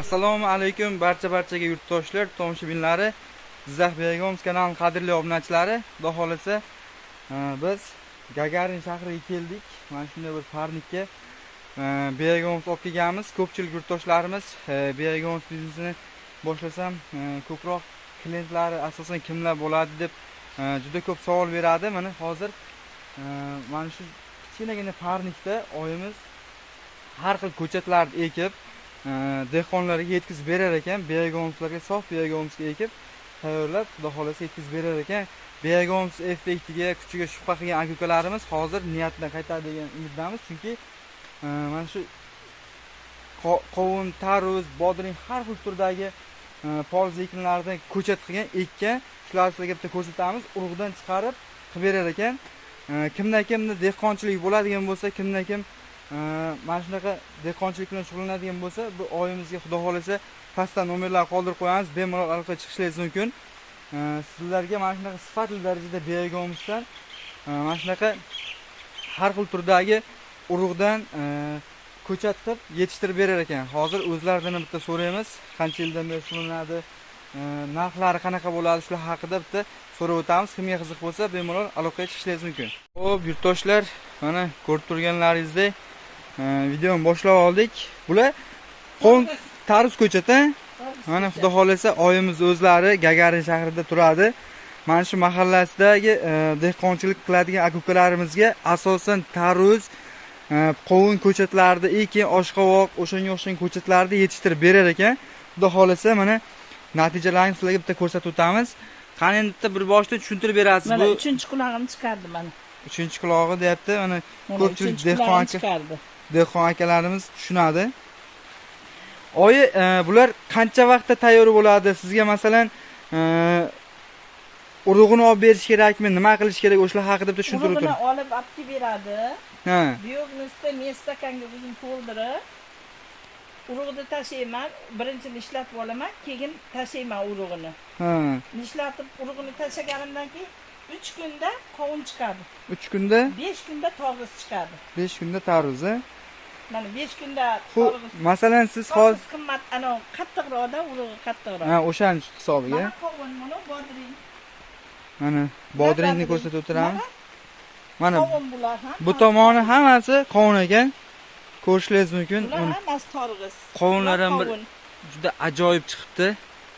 Assalomu alaykum barchaga yurtdoshlar, tomoshabinlari, Jizzax Begoms kanalining qadrli obunachilari. Xudo xolasa biz Gagarin shahriga keldik. Mana shunday bir parnikka Begoms olib kelganmiz. Ko'pchilik yurtdoshlarimiz Begoms biznesini boshlasam ko'proq klientlari asosan kimlar bo'ladi deb juda ko'p savol beradi. Mana hozir mana shu kichkinagina parnikda oyimiz har xil ko'chatlarni ekib dehqonlarga yetkazib berar ekan. Begomslarga sof begomsga ekib tayyorlab, xudo xolasa yetkazib berar ekan. Begoms effektiga, kuchiga shubha qilgan aka-ukalarimiz hozir niyatdan qaytadi degan umiddamiz. Chunki mana shu qovun, tarvuz, bodring har xil turdagi poliz ekinlardan ko'chat qilgan ekkan. Shularni sizlarga bitta ko'rsatamiz. Urug'dan chiqarib qilib berar ekan. Kimda dehqonchilik bo'ladigan bo'lsa, kimda mana shunaqa dehqonchilik bilan shug'ullanadigan bo'lsa, bu oyimizga xudo xolasa pastda nomerlar qoldirib qo'yamiz, bemalol aloqaga chiqishingiz mumkin. Sizlarga mana shunaqa sifatli darajada Begomsdan mana shunaqa har xil turdagi urug'dan ko'chat qilib yetishtirib berar ekan. Hozir o'zlaridan bitta so'raymiz, qancha yildan beri shug'ullanadi, narxlari qanaqa bo'ladi, shular haqida bitta so'rab o'tamiz. Kimga qiziq bo'lsa, bemalol aloqaga chiqishingiz mumkin. Xo'p, yurtdoshlar, mana ko'rib turganlaringizdek videoni boshlab oldik. Bular qovun tarvuz ko'chati. Mana xudo xolasa oyimiz o'zlari Gagarin shahrida turadi. Mana shu mahallasidagi dehqonchilik qiladigan aka-ukalarimizga asosan tarvuz, qovun ko'chatlarida ekin, oshqovoq, o'shanga o'xshagan ko'chatlarni yetishtirib berar ekan. Xudo xolasa mana natijalarini sizlarga bitta ko'rsatib o'tamiz. Qani endi bir boshdan tushuntirib berasiz. Mana 3-qulog'ini chiqardi mana. 3-qulog'i deyapti. Mana ko'pchilik dehqon akalarimiz tushunadi. Oyi, bular qancha vaqtda tayyor bo'ladi? Sizga masalan urug'ini olib berish kerakmi? Nima qilish kerak? O'shalar haqida bitta tushuntirib o'tiring. Urug'ini olib beradi. Ha. Buyog'nisda mestakanga o'zim to'ldirib, urug'ini tashlayman, birinchi ishlatib olaman, keyin tashlayman urug'ini. Ha. Ishlatib urug'ini tashlaganimdan keyin 3 kunda qovun chiqadi. 3 kunda? 5 kunda tarvuz chiqadi. 5 kunda tarvuz, ha? Mana 5 kunda tarvuz. Masalan siz hozir qimmat, ana qattiqroqda, urug'i qattiqroq. Ha, o'shan hisobiga. Mana qovun, mana bodring. Mana bodringni ko'rsatib o'tiraman. Mana qovun bular ham. Bu tomoni hammasi qovun ekan. Ko'rishingiz mumkin. Bular hammasi tarvuz. Qovunlar ham bir juda ajoyib chiqibdi.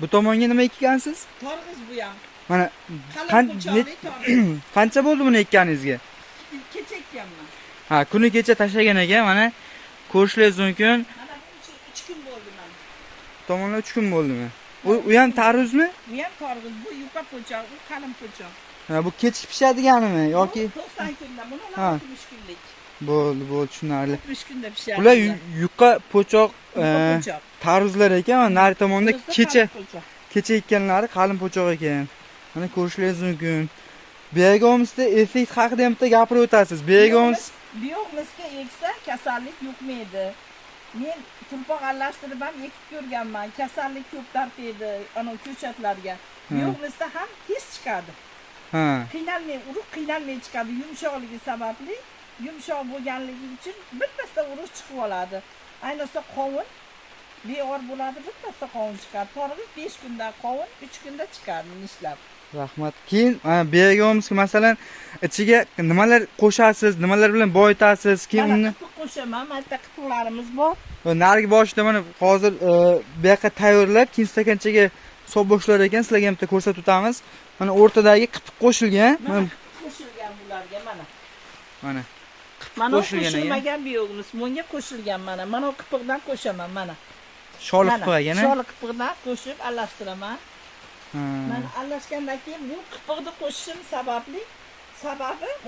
Bu tomonga nima ekkansiz? Tarvuz bu ham. Mana qancha bo'ldi buni ekkaningizga? Kecha ekkanman. Ha, kuni kecha tashlagan ekan. Mana ko'rishingiz mumkin. Mana 3 kun bo'ldi mana. Tomonlar 3 kun bo'ldimi? U ham tarvuzmi? Bu ham tarvuz, bu yuqa po'choq, bu qalin po'choq. Ha, bu kechib pishadiganimi yoki 90 kunda, buni 60 kunlik. Bo'ldi, tushunarli. 60 kunda pishadi. Bular yuqa po'choq tarvuzlar ekan, mana nari tomonda kecha ekkanlari qalin po'choq ekan. Mana ko'rishingiz mumkin. Begomsda effekt haqida ham bitta gapirib o'tasiz. Biyog'misga eksa kasallik yuqmaydi. Men turpoq aralashtirib ham ekib ko'rganman. Kasallik ko'p tartiydi ana ko'chatlarga. Biyog'misda ham tez chiqadi. Ha. Qiynalmay chiqadi. Yumshoqligi sababli, yumshoq bo'lganligi uchun bittasida urug' chiqib oladi. Ayniqsa qovun beor bo'ladi, bittasida qovun chiqadi. Tarvuz 5 kunda, qovun 3 kunda chiqadi nishlab. Rahmat. Keyin Begomsga masalan ichiga nimalar qo'shasiz, nimalar bilan boyitasiz? Keyin uni qo'shaman, mana qitiqlarimiz bor. Narigi boshida mana hozir bu yoqqa tayyorlab, keyin stakanchaga solib boshlar ekan, sizlarga ham bitta ko'rsatib o'tamiz. Mana o'rtadagi qitiq qo'shilgan. Mana qo'shilgan bularga mana. Mana mana qo'shilmagan biyog'imiz bunga qo'shilgan mana. Mana qipiqdan qo'shaman mana. Sholi qipiqdan, sholi qipiqdan qo'shib aralashtiraman. Mana aralashgandan keyin bu qipiqni qo'shishim sababi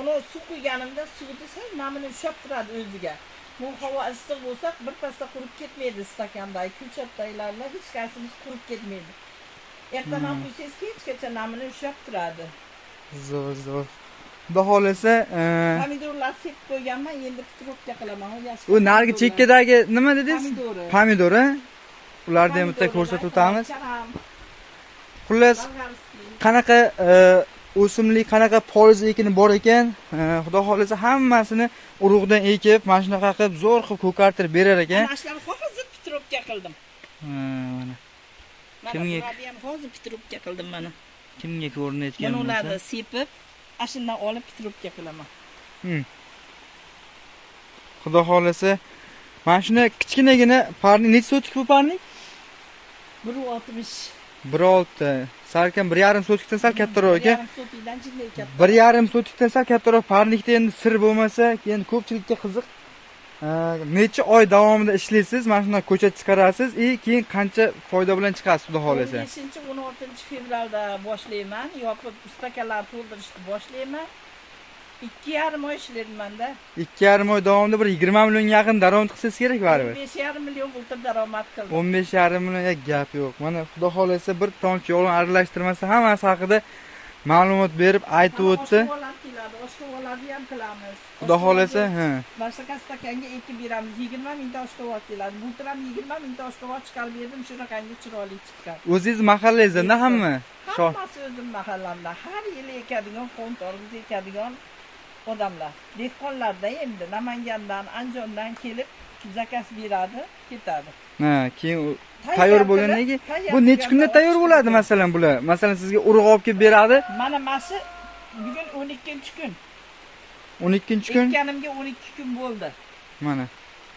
uni suv quyganimda suvni namini ushlab turadi o'ziga. Bu havo issiq bo'lsa birpasda qurib ketmaydi stakandagi ko'chatdagilarlar hech qaysimiz qurib ketmaydi. Ertaman qo'ysangiz kechgacha namini ushlab turadi. Zo'r. Xudo xolasa pomidorlar sepib qo'yganman, endi pitrobka qilaman. U narigi chekkadagi nima dedingiz? Pomidor, ha? Ularni ham bitta ko'rsatib o'tamiz. Xullas, qanaqa o'simlik, qanaqa poliz ekini bor ekan, xudo xolasa hammasini urug'dan ekib, mana shunaqa qilib zo'r qilib ko'kartirib berar ekan. Mana shularni hozir pitrobka qildim. Mana. Mana Kimga- bularni ham hozir pitrubka qildim mana. Kimga ko'rinayotgan Mana ularni bo'lsa. sepib, ashundan olib pitrubka qilaman. Xudo xolasa, mana shuni kichkinagina parni necha sotik bu parni? 1.60. 1.6. Salkam 1.5 sotikdan sal kattaroq ekan. 1.5 sotikdan jinday katta. 1.5 sotikdan sal kattaroq parnikda endi sir bo'lmasa, endi ko'pchilikka qiziq. Necha oy davomida ishlaysiz, mana shunday ko'chat chiqarasiz, keyin qancha foyda bilan chiqasiz xudo xolasa. 15-16 fevralda boshlayman, yopib ustakalar to'ldirishni boshlayman. 2,5 oy ishlayman-da. 2,5 oy davomida bir 20 million yaqin daromad qilsangiz kerak baribir. 5,5 million bultir daromad qildim. 15,5 million gap yo'q. Mana xudo xolasa bir tomchi yolg'on aralashtirmasa hammasi haqida ma'lumot berib aytib o'tdi. Oshqovolarni ham qilamiz. Xudo xolasa, Boshqa stakanga ekib beramiz. 20 mingta oshqovot keladi. Bultir ham 20 mingta oshqovot chiqarib berdim, shunaqangi chiroyli chiqqan. O'zingiz mahallangizda hamma? Hammasi o'zim mahallamda. Har yili ekadigan, qo'ntorgiz ekadigan odamlar. Dehqonlarda endi Namangandan, Andijondan kelib zakaz beradi, ketadi. Keyin tayyor bo'lgandan keyin bu necha kunda tayyor bo'ladi masalan bular? Masalan sizga urug' olib kelib beradi. Mana masi bugun 12-kun. 12-kun? Ekkanimga 12 kun bo'ldi. Mana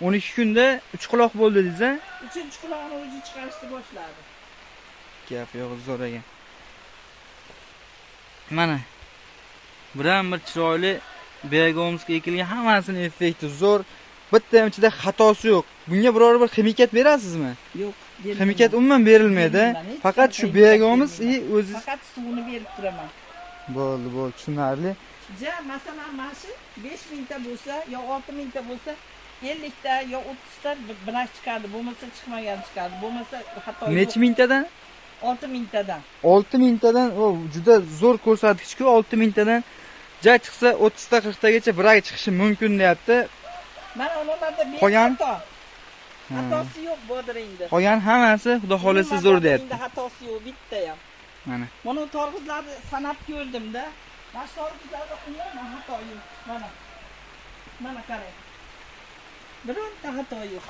12 kunda 3 quloq bo'ldi dedingiz-a? 3-quloqni o'zi chiqarishni boshladi. Gap yo'q, zo'r ekan. Mana biram bir chiroyli Begomska ekilgan, hammasini effekti zo'r. Bitta ham ichida xatosi yo'q. Bunga biror bir ximikat berasizmi? Yo'q, ximikat umuman berilmaydi. Faqat shu Begomuz o'zi faqat suvini berib turaman. Bo'ldi, tushunarli. Ja, masalan, mana shu 5 mingta bo'lsa, yo 6 mingta bo'lsa, 50 ta yo 30 ta bilan chiqadi, bo'lmasa chiqmagan chiqadi. Bo'lmasa xato yo'q. Necha mingtadan? 6 mingtadan. 6 mingtadan, o juda zo'r ko'rsatkich-ku. 6 mingtadan ja chiqsa 30 ta 40 tagacha bir oy chiqishi mumkin deyapti. Mana ularda Qolgan xatosi yo'q bodringda. Qolgan hammasi xudo xolasa zo'r deyapti. Xatosi yo'q bitta ham. Mana. Mana torg'izlarni sanab ko'rdim-da. Mana torg'izlarda umuman xato yo'q. Mana. Mana qarang. Bironta xato yo'q.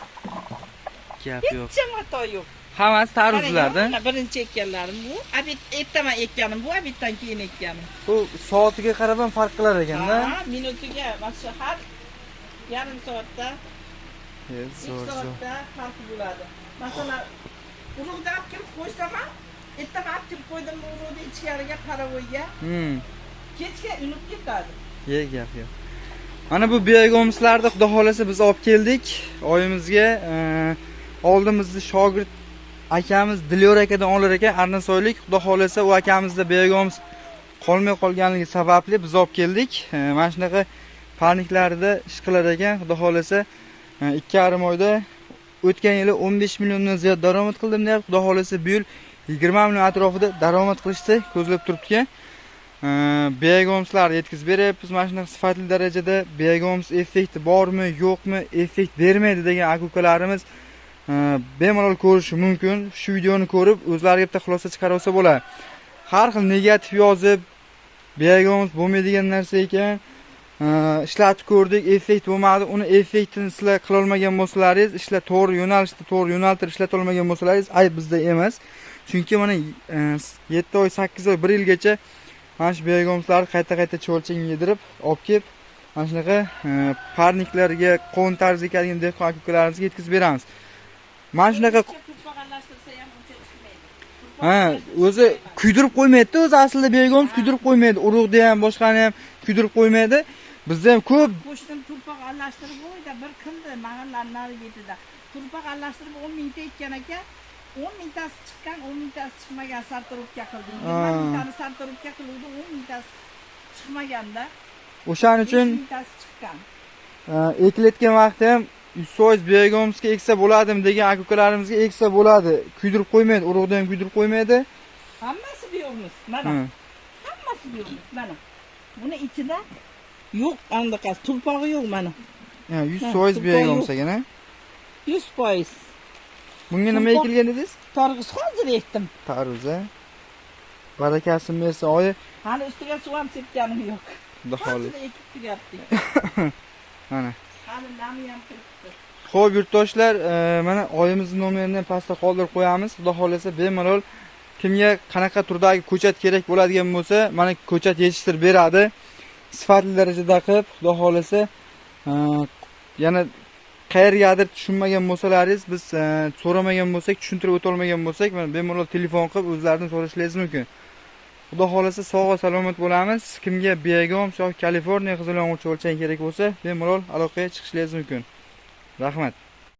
Gap yo'q. Hech xato yo'q. Hammasi taruzlarda. Mana birinchi ekkanlarim bu. Ertaman ekkanim bu, abitdan keyin ekkanim. Bu soatiga qarab ham farq qilar ekanda. Ha, minutiga, mana har yarim soatda, Zo'r. soatda farq bo'ladi. Masalan, urug'da olib kirib qo'ysam ham, ertaman olib kirib qo'ydim urug'ni ichkariga paravoyga. Kechga unib ketadi. Gap yo'q. Mana bu Begomslarni xudo xolasa biz olib keldik. Oyimizga oldimizda shogird akamiz Dilyor akadan olar ekan, Arnasoylik. Xudo xolasa u akamizda Begoms qolmay qolganligi sababli biz olib keldik. Mana shunaqa parniklarda ish qilar ekan. Xudo xolasa 2,5 oyda o'tgan yili 15 milliondan ziyod daromad qildim deyapti. Xudo xolasa bu yil 20 million atrofida daromad qilishni ko'zlab turibdi. Begomslar yetkazib beryapmiz. Mana shunaqa sifatli darajada Begoms effekti bormi, yo'qmi, effekt bermaydi degan aka-ukalarimiz bemalol ko'rishi mumkin. Shu videoni ko'rib o'zlariga bitta xulosa chiqarib olsa bo'ladi. Har xil negativ yozib Begoms bo'lmaydigan narsa ekan, ishlatib ko'rdik, effekt bo'lmadi. Uni effektini sizlar qila olmagan bo'lsalaringiz, ishlar to'g'ri yo'nalishda to'g'ri yo'naltirib ishlata olmagan bo'lsalaringiz, ayb bizda emas. Chunki mana 7 oy, 8 oy, 1 yilgacha mana shu Begomslarni qayta cho'lchang yedirib, olib kelib, mana shunaqa parniklarga qovun tarzi ekadigan dehqon aka-ukalarimizga yetkazib beramiz. Mana shunaqa o'zi kuydirib qo'ymaydi-da, o'zi aslida Begoms kuydirib qo'ymaydi. Urug'da ham, boshqani ham kuydirib qo'ymaydi. Bizda ham ko'p qo'shnim turpoq aralashtirib qo'ydi, bir qildi mahallaning nari betida. Turpoq aralashtirib 10 mingta ekkan ekan, 10 mingtasi chiqqan, 10 mingtasi chiqmagan sartaro'bga qildi. 20 mingtani sartaro'bga qiluvdi, 10 mingtasi chiqmaganda. O'shaning uchun 5 mingtasi chiqqan. ekilayotgan vaqtda ham 100% Begomsga eksa bo'ladimi degan aka-ukalarimizga eksa bo'ladi. Kuydirib qo'ymaydi, urug'da ham kuydirib qo'ymaydi. Hammasi Begom's. Mana. Hammasi Begom's. Mana. Buni ichida yo'q, andaqa turpog'i yo'q mana. 100% Begoms ekan, ha? 100%. Bunga nima ekilgan dedingiz? Torg'iz hozir ekdim. Tarvuz-a. Barakasini bersa, oyi. Hali ustiga suv ham sepganim yo'q. Xudo xolis. Hozir ekib turyapti. Mana. Hali nami ham turibdi. Xo'p, yurtdoshlar, mana oyimizning nomerini pastda qoldirib qo'yamiz. Xudo xolasa bemalol kimga qanaqa turdagi ko'chat kerak bo'ladigan bo'lsa, mana ko'chat yetishtirib beradi. Sifatli darajada qilib, xudo xolasa, yana qayergadir tushunmagan bo'lsalaringiz, biz so'ramagan bo'lsak, tushuntirib o'ta olmagan bo'lsak, mana bemalol telefon qilib o'zlaridan so'rashingiz mumkin. Xudo xolasa sog' va salomat bo'lamiz. Kimga Begums yoki Kaliforniya qizilong'uchi o'lchang kerak bo'lsa, bemalol aloqaga chiqishingiz mumkin. Rahmat.